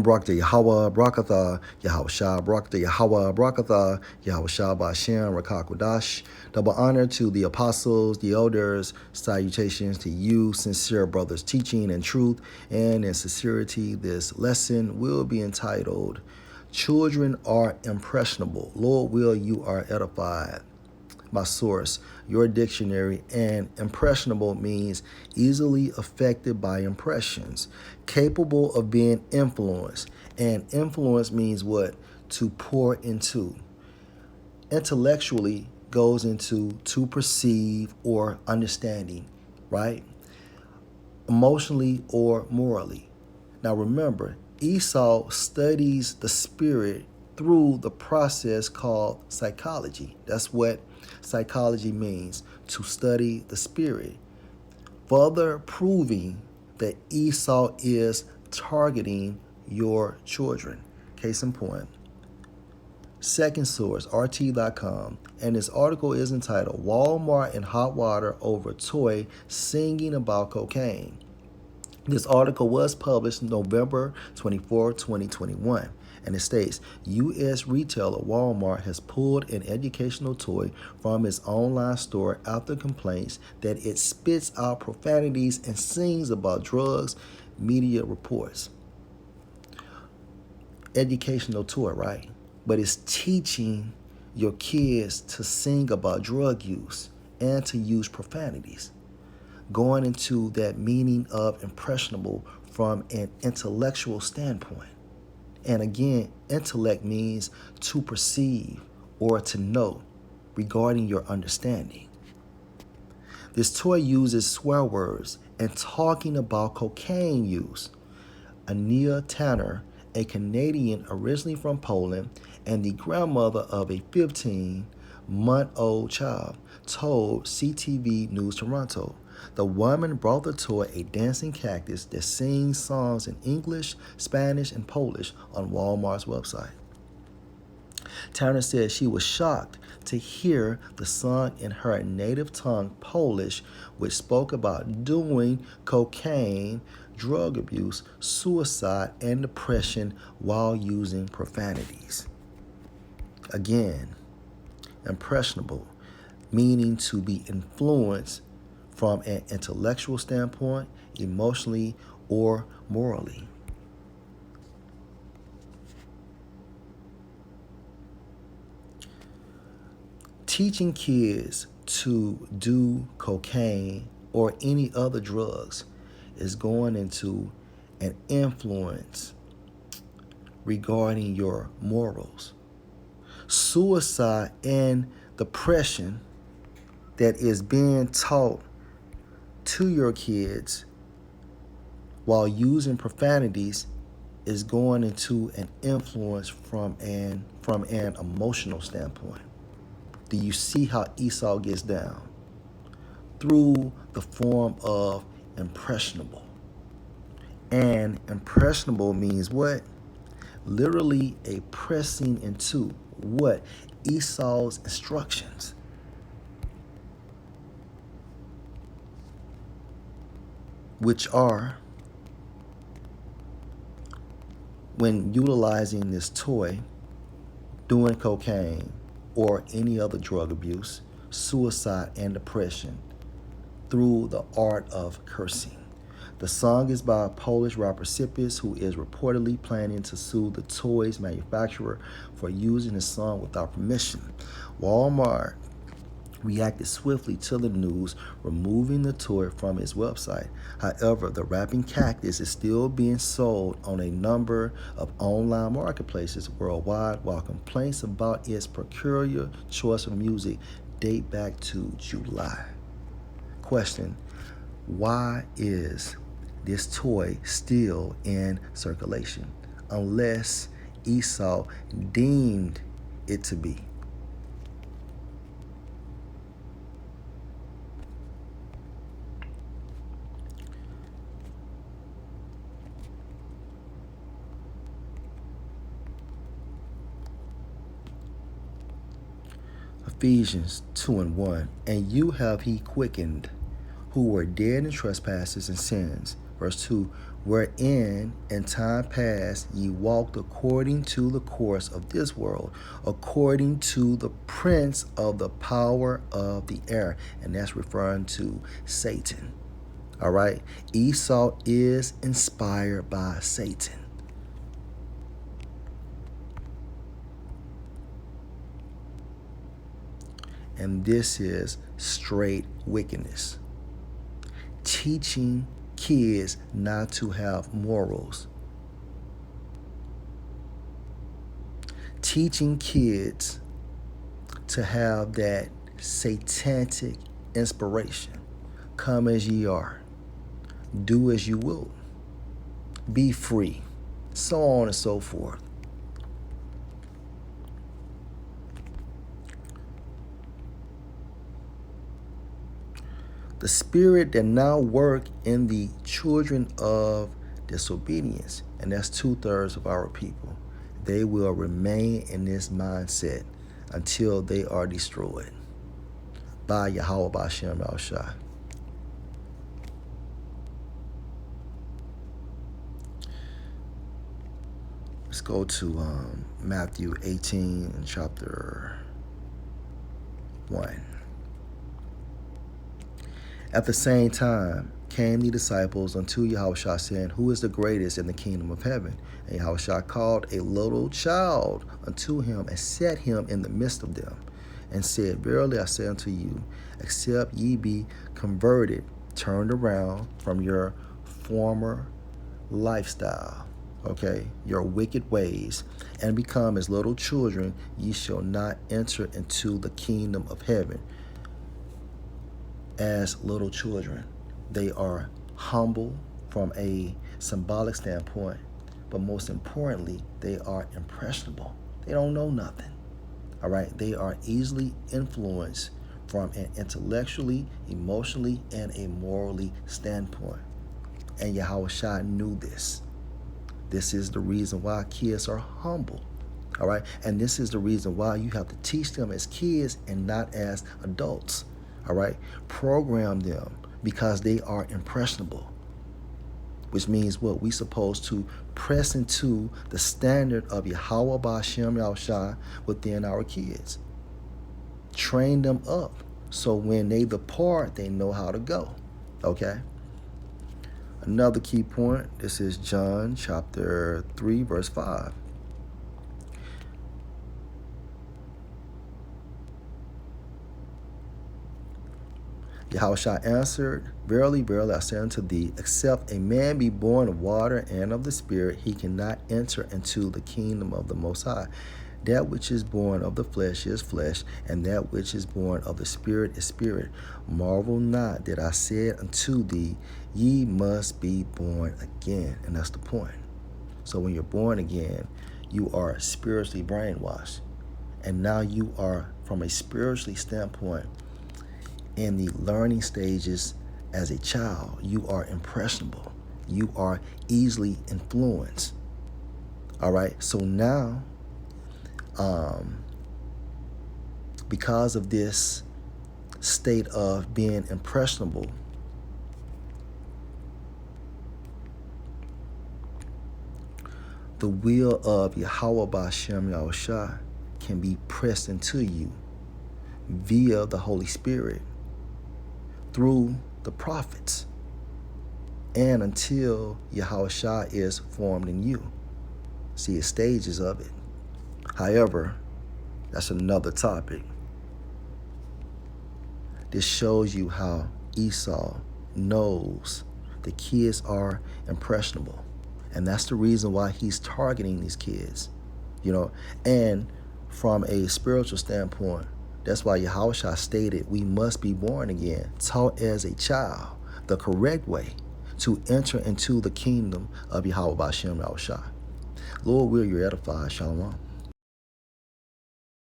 Barakatah Yahweh, Barakatah Yahweh Shah, Barakatah Yahweh, Barakatah Yahweh Shah Ba'ashem, Rakakwadash. Double honor to the apostles, the elders, salutations to you, sincere brothers, teaching in truth and in sincerity. This lesson will be entitled, Children Are Impressionable. Lord will you are edified. My source, your dictionary, and impressionable means easily affected by impressions, capable of being influenced. And influence means what? To pour into. Intellectually goes into to perceive or understanding, right? Emotionally or morally. Now remember, Esau studies the spirit through the process called psychology. That's what psychology means, to study the spirit, further proving that Esau is targeting your children. Case in point, second source, RT.com, and this article is entitled, Walmart in Hot Water Over Toy Singing About Cocaine. This article was published November 24, 2021, and it states, U.S. retailer Walmart has pulled an educational toy from its online store after complaints that it spits out profanities and sings about drugs, media reports. Educational toy, right? But it's teaching your kids to sing about drug use and to use profanities, going into that meaning of impressionable from an intellectual standpoint. And again, intellect means to perceive or to know regarding your understanding. This toy uses swear words and talking about cocaine use. Ania Tanner, a Canadian originally from Poland and the grandmother of a 15-month-old child, told CTV News Toronto. The woman brought the toy, a dancing cactus that sings songs in English, Spanish, and Polish, on Walmart's website. Tanner said she was shocked to hear the song in her native tongue, Polish, which spoke about doing cocaine, drug abuse, suicide, and depression while using profanities. Again, impressionable, meaning to be influenced from an intellectual standpoint, emotionally, or morally. Teaching kids to do cocaine or any other drugs is going into an influence regarding your morals. Suicide and depression that is being taught to your kids while using profanities is going into an influence from an emotional standpoint. Do you see how Esau gets down? Through the form of impressionable. And impressionable means what? Literally a pressing into what? Esau's instructions. Which are, when utilizing this toy, doing cocaine or any other drug abuse, suicide, and depression through the art of cursing. The song is by Polish rapper Sipis, who is reportedly planning to sue the toy's manufacturer for using the song without permission. Walmart reacted swiftly to the news, removing the toy from its website. However, the rapping cactus is still being sold on a number of online marketplaces worldwide, while complaints about its peculiar choice of music date back to July. Question: why is this toy still in circulation unless Esau deemed it to be? Ephesians 2:1, and you have he quickened, who were dead in trespasses and sins, Verse 2, wherein in time past ye walked according to the course of this world, according to the prince of the power of the air. And that's referring to Satan. All right. Esau is inspired by Satan. And this is straight wickedness. Teaching kids not to have morals. Teaching kids to have that satanic inspiration. Come as ye are. Do as you will. Be free. So on and so forth. The spirit that now work in the children of disobedience, and that's 2/3 of our people, they will remain in this mindset until they are destroyed by Yahweh B'Shem Yahushua. Let's go to Matthew 18 and chapter 1. At the same time came the disciples unto Yahushua, saying, who is the greatest in the kingdom of heaven? And Yahushua called a little child unto him, and set him in the midst of them, and said, verily I say unto you, except ye be converted, turned around from your former lifestyle, okay, your wicked ways, and become as little children, ye shall not enter into the kingdom of heaven. As little children, they are humble from a symbolic standpoint, but most importantly, they are impressionable. They don't know nothing. All right, they are easily influenced from an intellectually, emotionally, and a morally standpoint. And Yahushua knew this. This is the reason why kids are humble. All right, and this is the reason why you have to teach them as kids and not as adults. All right, program them because they are impressionable, which means what? We supposed to press into the standard of Yahweh B'Shem Yahushua within our kids. Train them up so when they depart, they know how to go. Okay. Another key point, this is John chapter 3, verse 5. Yahushua answered, verily, verily, I say unto thee, except a man be born of water and of the Spirit, he cannot enter into the kingdom of the Most High. That which is born of the flesh is flesh, and that which is born of the Spirit is spirit. Marvel not that I said unto thee, ye must be born again. And that's the point. So when you're born again, you are spiritually brainwashed. And now you are, from a spiritually standpoint, in the learning stages as a child, you are impressionable. You are easily influenced. All right. So now, because of this state of being impressionable, the will of Yahweh B'Shem Yahushua can be pressed into you via the Holy Spirit through the prophets, and until Yahushua is formed in you. See, it's stages of it. However, that's another topic. This shows you how Esau knows the kids are impressionable. And that's the reason why he's targeting these kids. And from a spiritual standpoint, that's why Yahushua stated we must be born again, taught as a child the correct way to enter into the kingdom of Yahweh B'Shem Yahushua. Lord, will you edify? Shalom.